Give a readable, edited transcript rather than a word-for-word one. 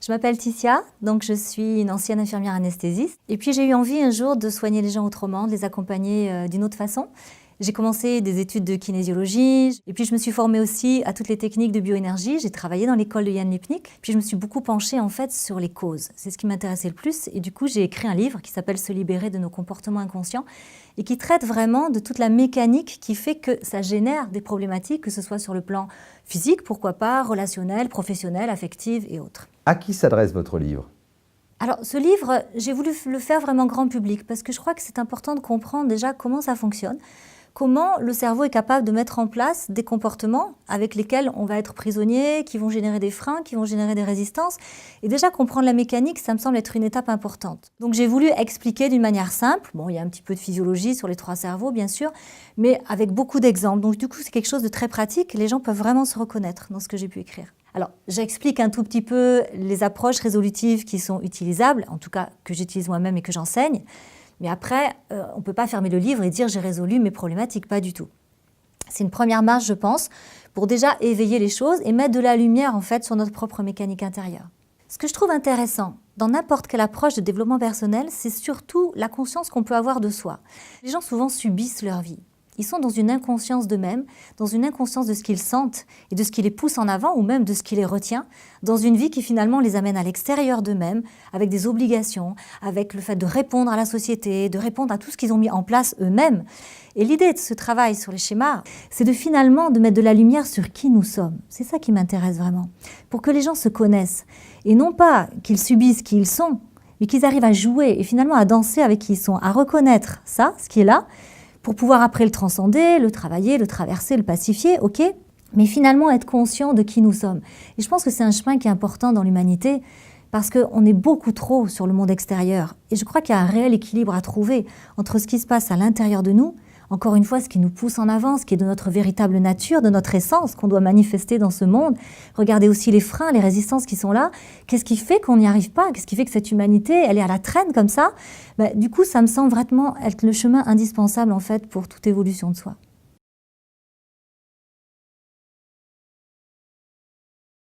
Je m'appelle Ticia, donc je suis une ancienne infirmière anesthésiste. Et puis j'ai eu envie un jour de soigner les gens autrement, de les accompagner d'une autre façon. J'ai commencé des études de kinésiologie, et puis je me suis formée aussi à toutes les techniques de bioénergie. J'ai travaillé dans l'école de Yann Lipnik, puis je me suis beaucoup penchée en fait sur les causes. C'est ce qui m'intéressait le plus, et du coup j'ai écrit un livre qui s'appelle « Se libérer de nos comportements inconscients » et qui traite vraiment de toute la mécanique qui fait que ça génère des problématiques, que ce soit sur le plan physique, pourquoi pas, relationnel, professionnel, affectif et autres. À qui s'adresse votre livre ? Alors, ce livre, j'ai voulu le faire vraiment grand public parce que je crois que c'est important de comprendre déjà comment ça fonctionne, comment le cerveau est capable de mettre en place des comportements avec lesquels on va être prisonnier, qui vont générer des freins, qui vont générer des résistances. Et déjà, comprendre la mécanique, ça me semble être une étape importante. Donc, j'ai voulu expliquer d'une manière simple. Bon, il y a un petit peu de physiologie sur les 3 cerveaux, bien sûr, mais avec beaucoup d'exemples. Donc, du coup, c'est quelque chose de très pratique. Les gens peuvent vraiment se reconnaître dans ce que j'ai pu écrire. Alors, j'explique un tout petit peu les approches résolutives qui sont utilisables, en tout cas que j'utilise moi-même et que j'enseigne. Mais après, on ne peut pas fermer le livre et dire « j'ai résolu mes problématiques », pas du tout. C'est une première marche, je pense, pour déjà éveiller les choses et mettre de la lumière en fait sur notre propre mécanique intérieure. Ce que je trouve intéressant dans n'importe quelle approche de développement personnel, c'est surtout la conscience qu'on peut avoir de soi. Les gens souvent subissent leur vie. Ils sont dans une inconscience d'eux-mêmes, dans une inconscience de ce qu'ils sentent et de ce qui les pousse en avant ou même de ce qui les retient, dans une vie qui finalement les amène à l'extérieur d'eux-mêmes, avec des obligations, avec le fait de répondre à la société, de répondre à tout ce qu'ils ont mis en place eux-mêmes. Et l'idée de ce travail sur les schémas, c'est de finalement de mettre de la lumière sur qui nous sommes. C'est ça qui m'intéresse vraiment, pour que les gens se connaissent. Et non pas qu'ils subissent qui ils sont, mais qu'ils arrivent à jouer et finalement à danser avec qui ils sont, à reconnaître ça, ce qui est là, pour pouvoir après le transcender, le travailler, le traverser, le pacifier, ok, mais finalement être conscient de qui nous sommes. Et je pense que c'est un chemin qui est important dans l'humanité parce qu'on est beaucoup trop sur le monde extérieur. Et je crois qu'il y a un réel équilibre à trouver entre ce qui se passe à l'intérieur de nous, encore une fois, ce qui nous pousse en avant, ce qui est de notre véritable nature, de notre essence qu'on doit manifester dans ce monde. Regardez aussi les freins, les résistances qui sont là. Qu'est-ce qui fait qu'on n'y arrive pas? Qu'est-ce qui fait que cette humanité, elle est à la traîne comme ça? Du coup, ça me semble vraiment être le chemin indispensable en fait pour toute évolution de soi.